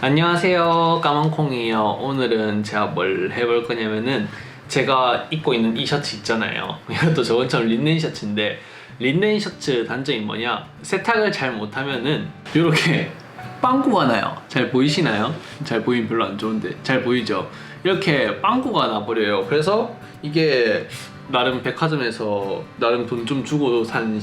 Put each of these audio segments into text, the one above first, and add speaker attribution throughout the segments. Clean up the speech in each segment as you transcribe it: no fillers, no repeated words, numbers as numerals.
Speaker 1: 안녕하세요, 까만콩이에요. 오늘은 제가 뭘 해볼 거냐면은 제가 입고 있는 이 셔츠 있잖아요. 이것도 저번처럼 린넨 셔츠인데, 린넨 셔츠 단점이 뭐냐, 세탁을 잘 못하면은 이렇게 빵꾸가 나요. 잘 보이시나요? 잘 보이면 별로 안 좋은데 잘 보이죠? 이렇게 빵꾸가 나버려요. 그래서 이게 나름 백화점에서 나름 돈 좀 주고 산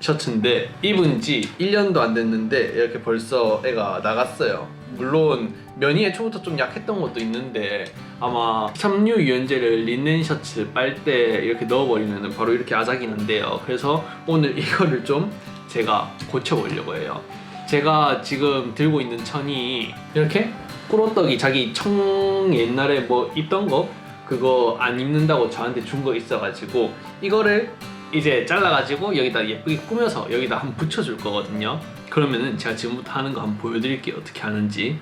Speaker 1: 셔츠인데 입은 지 1년도 안 됐는데 이렇게 벌써 애가 나갔어요. 물론 면이 애초부터 좀 약했던 것도 있는데 아마 섬유 유연제를 린넨 셔츠 빨대 이렇게 넣어버리면 바로 이렇게 아작이 난대요. 그래서 오늘 이거를 좀 제가 고쳐보려고 해요. 제가 지금 들고 있는 천이 이렇게 꿀호떡이 자기 청 옛날에 뭐 입던 거 그거 안 입는다고 저한테 준 거 있어가지고 이거를 이제 잘라가지고 여기다 예쁘게 꾸며서 여기다 한번 붙여줄 거거든요. 그러면은 제가 지금부터 하는 거 한번 보여드릴게요. 어떻게 하는지.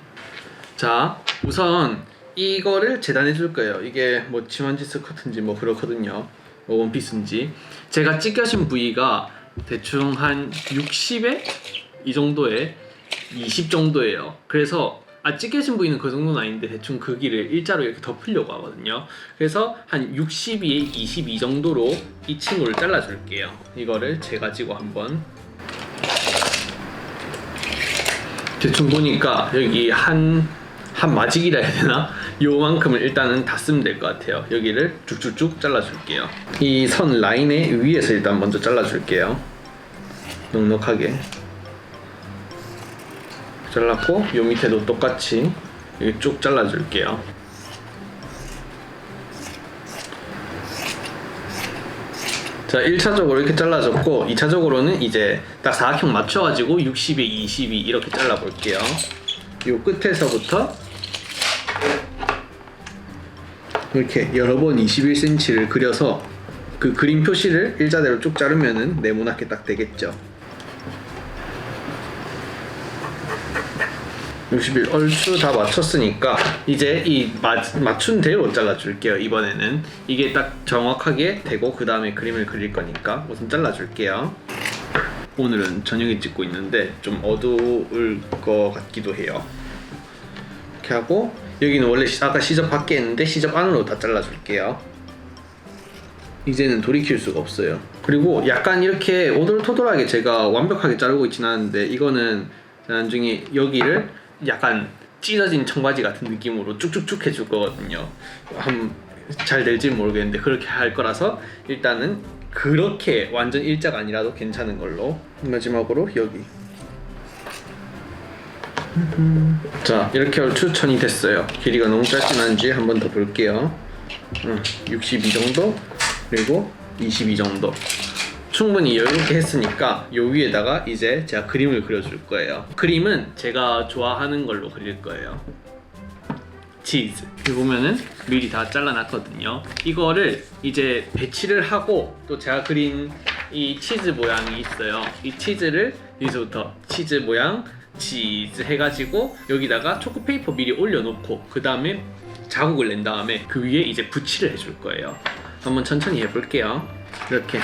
Speaker 1: 자, 우선 이거를 재단해 줄 거예요. 이게 뭐 지만지 스커트인지 뭐 그렇거든요. 뭐 원피스인지. 제가 찢겨진 부위가 대충 한 60에 이 정도에 20 정도예요. 그래서 찢겨진 부위는 그 정도는 아닌데 대충 그 길을 일자로 이렇게 덮으려고 하거든요. 그래서 한 62에 22 정도로 이 친구를 잘라줄게요. 이거를 재가지고 한번 대충 보니까 여기 한 마직이라 해야 되나? 요만큼을 일단은 다 쓰면 될 것 같아요. 여기를 쭉쭉쭉 잘라줄게요. 이 선 라인의 위에서 일단 먼저 잘라줄게요. 넉넉하게 잘랐고 요 밑에도 똑같이 이렇게 쭉 잘라줄게요. 자, 1차적으로 이렇게 잘라줬고 2차적으로는 이제 딱 사각형 맞춰가지고 60에 22 이렇게 잘라볼게요. 요 끝에서부터 이렇게 여러 번 21cm를 그려서 그 그림 표시를 일자대로 쭉 자르면은 네모나게 딱 되겠죠. 61 얼추 다 맞췄으니까 이제 이 맞춘 대로 잘라줄게요. 이번에는 이게 딱 정확하게 되고 그 다음에 그림을 그릴 거니까 우선 잘라줄게요. 오늘은 저녁에 찍고 있는데 좀 어두울 것 같기도 해요. 이렇게 하고 여기는 원래 아까 시접 밖에 했는데 시접 안으로 다 잘라줄게요. 이제는 돌이킬 수가 없어요. 그리고 약간 이렇게 오돌토돌하게 제가 완벽하게 자르고 있진 않은데 이거는 나중에 여기를 약간 찢어진 청바지 같은 느낌으로 쭉쭉쭉 해줄 거거든요. 잘 될지 모르겠는데 그렇게 할 거라서 일단은 그렇게 완전 일자가 아니라도 괜찮은 걸로. 마지막으로 여기. 자, 이렇게 얼추 천이 됐어요. 길이가 너무 짧진 않은지 한번 더 볼게요. 62 정도 그리고 22 정도 충분히 여유롭게 했으니까 요 위에다가 이제 제가 그림을 그려줄 거예요. 그림은 제가 좋아하는 걸로 그릴 거예요. 치즈. 여기 보면은 미리 다 잘라놨거든요. 이거를 이제 배치를 하고 또 제가 그린 이 치즈 모양이 있어요. 이 치즈를 여기서부터 치즈 모양 치즈 해가지고 여기다가 초코페이퍼 미리 올려놓고 그 다음에 자국을 낸 다음에 그 위에 이제 붙이를 해줄 거예요. 한번 천천히 해볼게요. 이렇게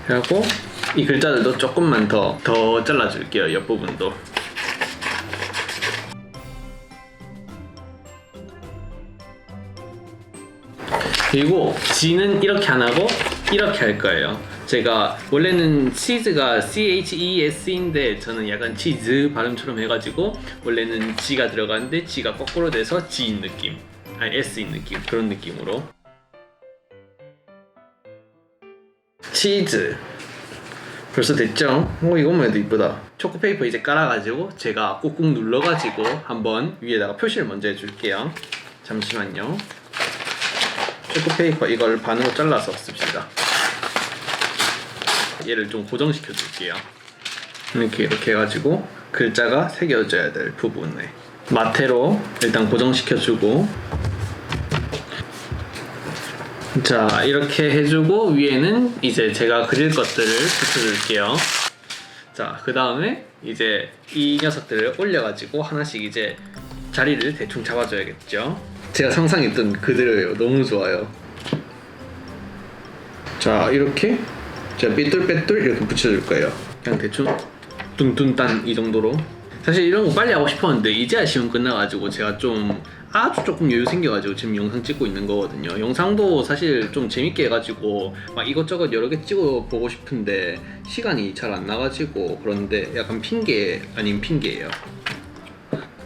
Speaker 1: 하고 이 글자들도 조금만 더 잘라줄게요. 옆부분도. 그리고 G는 이렇게 안 하고 이렇게 할 거예요. 제가 원래는 치즈가 CHES인데 저는 약간 치즈 발음처럼 해가지고 원래는 G가 들어가는데 G가 거꾸로 돼서 G인 느낌, 아니 S인 느낌, 그런 느낌으로. 치즈 벌써 됐죠? 이것만 해도 이쁘다. 초코페이퍼 이제 깔아가지고 제가 꾹꾹 눌러가지고 한번 위에다가 표시를 먼저 해줄게요. 잠시만요. 초코페이퍼 이걸 반으로 잘라서 씁시다. 얘를 좀 고정시켜 줄게요. 이렇게 해가지고 글자가 새겨져야 될 부분에 마테로 일단 고정시켜주고, 자, 이렇게 해주고 위에는 이제 제가 그릴 것들을 붙여줄게요. 자, 그 다음에 이제 이 녀석들을 올려가지고 하나씩 이제 자리를 대충 잡아줘야겠죠. 제가 상상했던 그대로예요. 너무 좋아요. 자, 이렇게 제가 삐뚤빼뚤 이렇게 붙여줄 거예요. 그냥 대충 뚠뚠 이 정도로. 사실 이런 거 빨리 하고 싶었는데 이제야 시험 끝나가지고 제가 좀 아주 조금 여유 생겨가지고 지금 영상 찍고 있는 거거든요. 영상도 사실 좀 재밌게 해가지고 막 이것저것 여러 개 찍어 보고 싶은데 시간이 잘 안 나가지고 그런데 약간 핑계 아닌 핑계예요.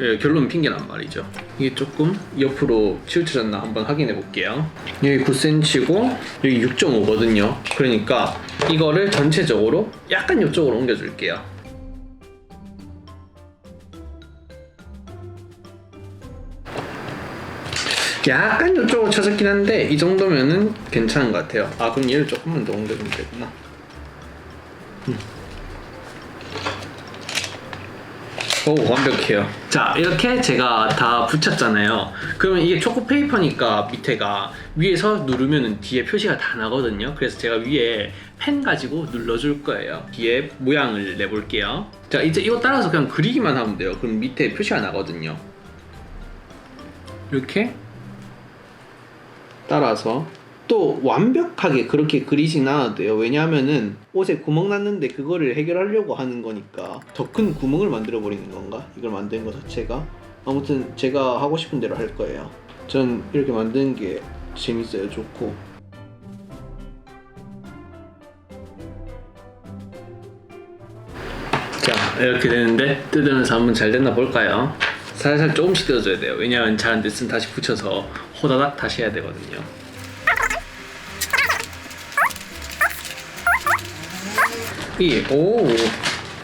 Speaker 1: 예, 결론은 핑계란 말이죠. 이게 조금 옆으로 치우쳐졌나 한번 확인해 볼게요. 여기 9cm고 여기 6.5거든요. 그러니까 이거를 전체적으로 약간 이쪽으로 옮겨줄게요. 약간 이쪽으로 쳐졌긴 한데 이 정도면은 괜찮은 것 같아요. 아 그럼 얘를 조금만 더 옮겨주면 되구나. 오 완벽해요. 자 이렇게 제가 다 붙였잖아요. 그러면 이게 초코 페이퍼니까 밑에가 위에서 누르면은 뒤에 표시가 다 나거든요. 그래서 제가 위에 펜 가지고 눌러줄 거예요. 뒤에 모양을 내볼게요. 자 이제 이거 따라서 그냥 그리기만 하면 돼요. 그럼 밑에 표시가 나거든요. 이렇게 따라서 또 완벽하게 그렇게 그리진 않아도 돼요. 왜냐하면은 옷에 구멍 났는데 그거를 해결하려고 하는 거니까 더 큰 구멍을 만들어 버리는 건가? 이걸 만드는 거 자체가 아무튼 제가 하고 싶은 대로 할 거예요. 전 이렇게 만드는 게 재밌어요. 좋고. 자 이렇게 되는데 뜯으면서 한번 잘 됐나 볼까요? 살살 조금씩 뜯어줘야 돼요. 왜냐하면 잘 안 됐으면 다시 붙여서 호다닥 다시 해야 되거든요. 오,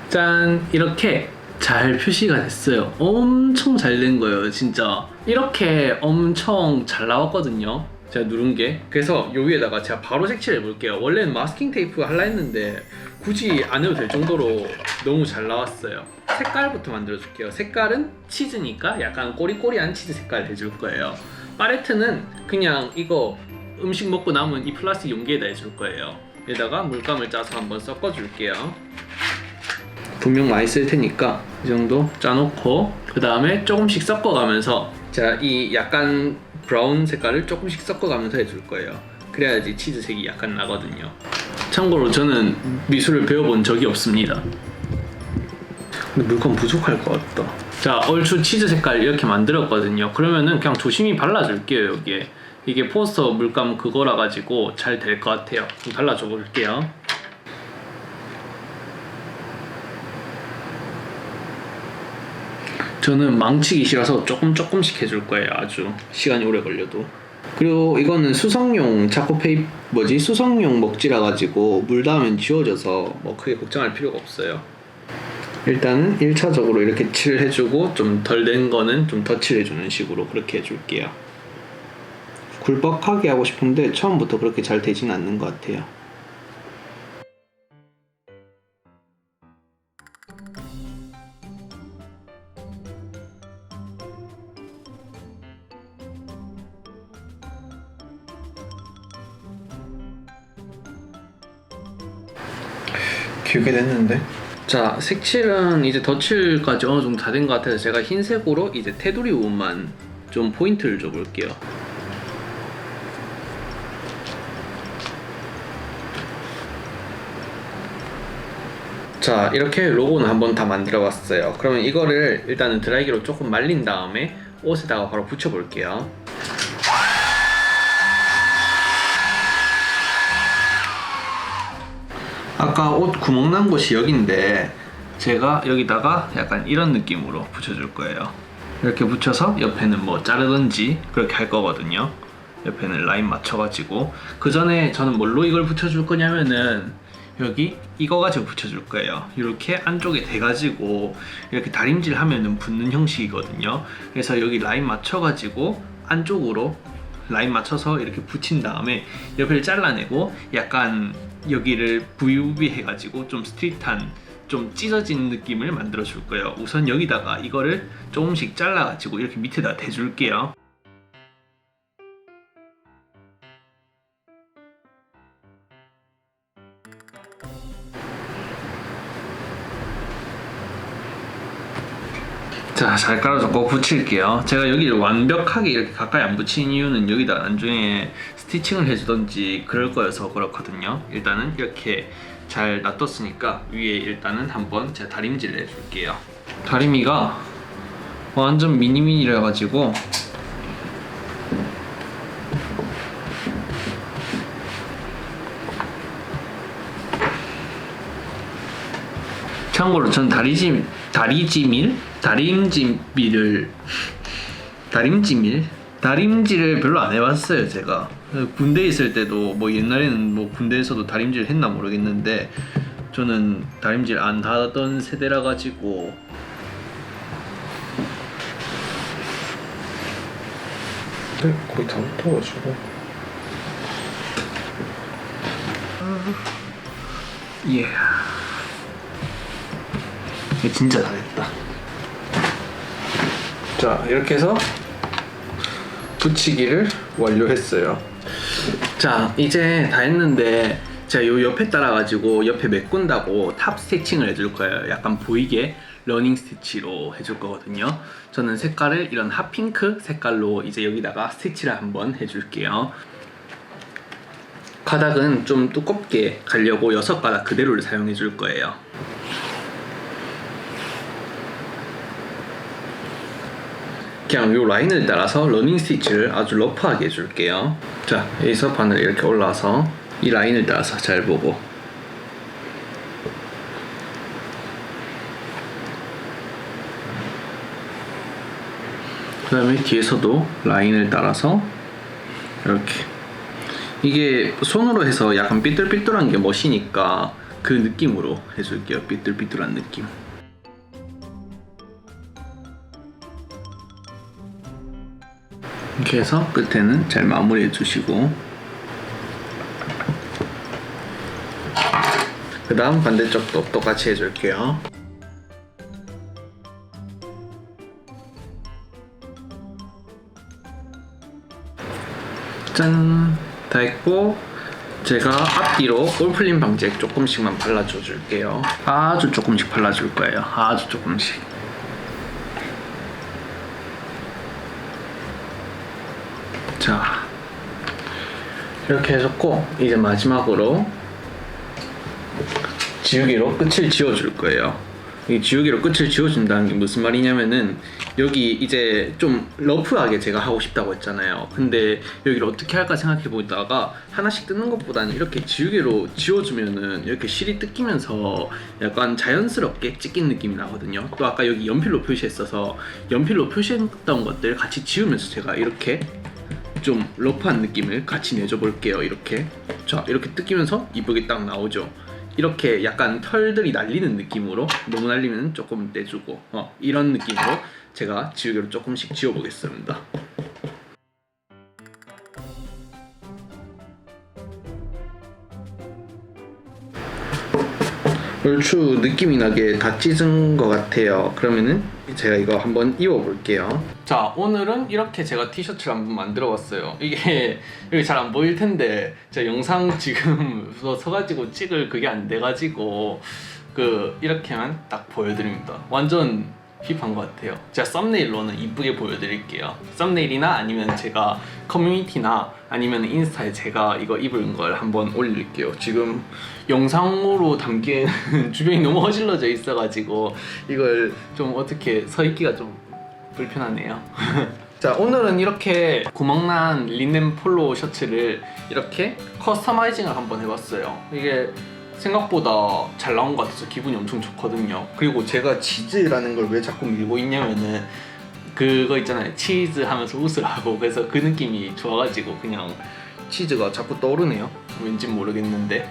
Speaker 1: 짠 이렇게 잘 표시가 됐어요. 엄청 잘 된 거예요, 진짜. 이렇게 엄청 잘 나왔거든요. 제가 누른 게. 그래서 요 위에다가 제가 바로 색칠해 볼게요. 원래는 마스킹 테이프 하려 했는데 굳이 안 해도 될 정도로 너무 잘 나왔어요. 색깔부터 만들어 줄게요. 색깔은 치즈니까 약간 꼬리꼬리한 치즈 색깔 해줄 거예요. 팔레트는 그냥 이거 음식 먹고 남은 이 플라스틱 용기에다 해줄 거예요. 여기다가 물감을 짜서 한번 섞어 줄게요. 분명 많이 쓸 테니까 이 정도 짜놓고 그 다음에 조금씩 섞어가면서 자, 이 약간 브라운 색깔을 조금씩 섞어가면서 해줄 거예요. 그래야지 치즈색이 약간 나거든요. 참고로 저는 미술을 배워본 적이 없습니다. 근데 물감 부족할 것 같다. 자, 얼추 치즈 색깔 이렇게 만들었거든요. 그러면은 그냥 조심히 발라줄게요. 여기에 이게 포스터 물감 그거라 가지고 잘 될 것 같아요. 좀 발라줘 볼게요. 저는 망치기 싫어서 조금씩 해줄 거예요. 아주 시간이 오래 걸려도. 그리고 이거는 수성용 차코페이 수성용 먹지라 가지고 물 닿으면 지워져서 뭐 크게 걱정할 필요가 없어요. 일단은 1차적으로 이렇게 칠해주고 좀 덜 된 거는 좀 더 칠해주는 식으로 그렇게 해줄게요. 굴벅하게 하고 싶은데 처음부터 그렇게 잘 되진 않는 것 같아요. 길게 됐는데? 자, 색칠은 이제 덧칠까지 어느 정도 다 된 것 같아서 제가 흰색으로 이제 테두리 부분만 좀 포인트를 줘볼게요. 자, 이렇게 로고는 한번 다 만들어 봤어요. 그러면 이거를 일단은 드라이기로 조금 말린 다음에 옷에다가 바로 붙여볼게요. 아까 옷 구멍 난 곳이 여기인데 제가 여기다가 약간 이런 느낌으로 붙여줄 거예요. 이렇게 붙여서 옆에는 뭐 자르든지 그렇게 할 거거든요. 옆에는 라인 맞춰가지고 그 전에 저는 뭘로 이걸 붙여줄 거냐면은 여기 이거 가지고 붙여줄 거예요. 이렇게 안쪽에 대가지고 이렇게 다림질 하면은 붙는 형식이거든요. 그래서 여기 라인 맞춰가지고 안쪽으로 라인 맞춰서 이렇게 붙인 다음에 옆을 잘라내고 약간 여기를 부비부비 해가지고 좀 스트릿한 좀 찢어진 느낌을 만들어 줄 거예요. 우선 여기다가 이거를 조금씩 잘라가지고 이렇게 밑에다 대줄게요. 자, 잘 깔아줬고 붙일게요. 제가 여기를 완벽하게 이렇게 가까이 안 붙인 이유는 여기다 나중에 스티칭을 해주던지 그럴 거여서 그렇거든요. 일단은 이렇게 잘 놔뒀으니까 위에 일단은 한번 제가 다림질을 해줄게요. 다리미가 완전 미니미니라 가지고 참고로 전 다림질을 별로 안 해봤어요. 제가 군대 있을 때도 뭐 옛날에는 뭐 군대에서도 다림질 했나 모르겠는데 저는 다림질 안 하던 세대라 가지고
Speaker 2: 거의 다 붙어가지고.
Speaker 1: 예. 진짜 잘했다. 자, 이렇게 해서 붙이기를 완료했어요. 자, 이제 다 했는데 제가 요 옆에 따라가지고 옆에 메꾼다고 탑 스티칭을 해줄 거예요. 약간 보이게 러닝 스티치로 해줄 거거든요. 저는 색깔을 이런 핫핑크 색깔로 이제 여기다가 스티치를 한번 해줄게요. 가닥은 좀 두껍게 가려고 6가닥 그대로를 사용해 줄 거예요. 그냥 요 라인을 따라서 러닝 스티치를 아주 러프하게 해줄게요. 자, 여기서 바늘 이렇게 올라와서 이 라인을 따라서 잘 보고 그 다음에 뒤에서도 라인을 따라서 이렇게 이게 손으로 해서 약간 삐뚤삐뚤한 게 멋이니까 그 느낌으로 해줄게요. 삐뚤삐뚤한 느낌. 이렇게 해서 끝에는 잘 마무리해 주시고 그 다음 반대쪽도 똑같이 해줄게요. 짠! 다 했고 제가 앞뒤로 올플림 방지액 조금씩만 발라줘 줄게요. 아주 조금씩 발라줄 거예요. 아주 조금씩. 자, 이렇게 해줬고 이제 마지막으로 지우개로 끝을 지워줄 거예요. 이 지우개로 끝을 지워준다는 게 무슨 말이냐면은 여기 이제 좀 러프하게 제가 하고 싶다고 했잖아요. 근데 여기를 어떻게 할까 생각해 보다가 하나씩 뜯는 것보다는 이렇게 지우개로 지워주면은 이렇게 실이 뜯기면서 약간 자연스럽게 찢긴 느낌이 나거든요. 또 아까 여기 연필로 표시했어서 연필로 표시했던 것들 같이 지우면서 제가 이렇게 좀 러프한 느낌을 같이 내줘 볼게요. 이렇게 자, 이렇게 뜯기면서 이쁘게 딱 나오죠. 이렇게 약간 털들이 날리는 느낌으로, 너무 날리면 조금 떼주고 이런 느낌으로 제가 지우개로 조금씩 지워보겠습니다. 얼추 느낌이 나게 다 찢은 것 같아요. 그러면은 제가 이거 한번 입어볼게요. 자, 오늘은 이렇게 제가 티셔츠를 한번 만들어봤어요. 이게 여기 잘 안 보일 텐데 제가 영상 지금 서가지고 찍을 그게 안 돼가지고 이렇게만 딱 보여드립니다. 완전 힙한 것 같아요. 제가 썸네일로는 이쁘게 보여드릴게요. 썸네일이나 아니면 제가 커뮤니티나 아니면 인스타에 제가 이거 입은 걸 한번 올릴게요. 지금 영상으로 담기에는 주변이 너무 어질러져 있어가지고 이걸 좀 어떻게 서 있기가 좀 불편하네요. 자, 오늘은 이렇게 구멍난 리넨 폴로 셔츠를 이렇게 커스터마이징을 한번 해봤어요. 이게 생각보다 잘 나온 것 같아서 기분이 엄청 좋거든요. 그리고 제가 치즈라는 걸 왜 자꾸 밀고 있냐면은 그거 있잖아요, 치즈 하면서 웃으라고. 그래서 그 느낌이 좋아가지고 그냥 치즈가 자꾸 떠오르네요. 왠지 모르겠는데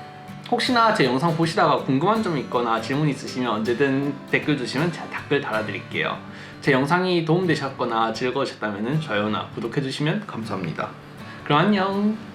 Speaker 1: 혹시나 제 영상 보시다가 궁금한 점 있거나 질문 있으시면 언제든 댓글 주시면 제가 댓글 달아드릴게요. 제 영상이 도움되셨거나 즐거우셨다면 좋아요나 구독해주시면 감사합니다. 그럼 안녕.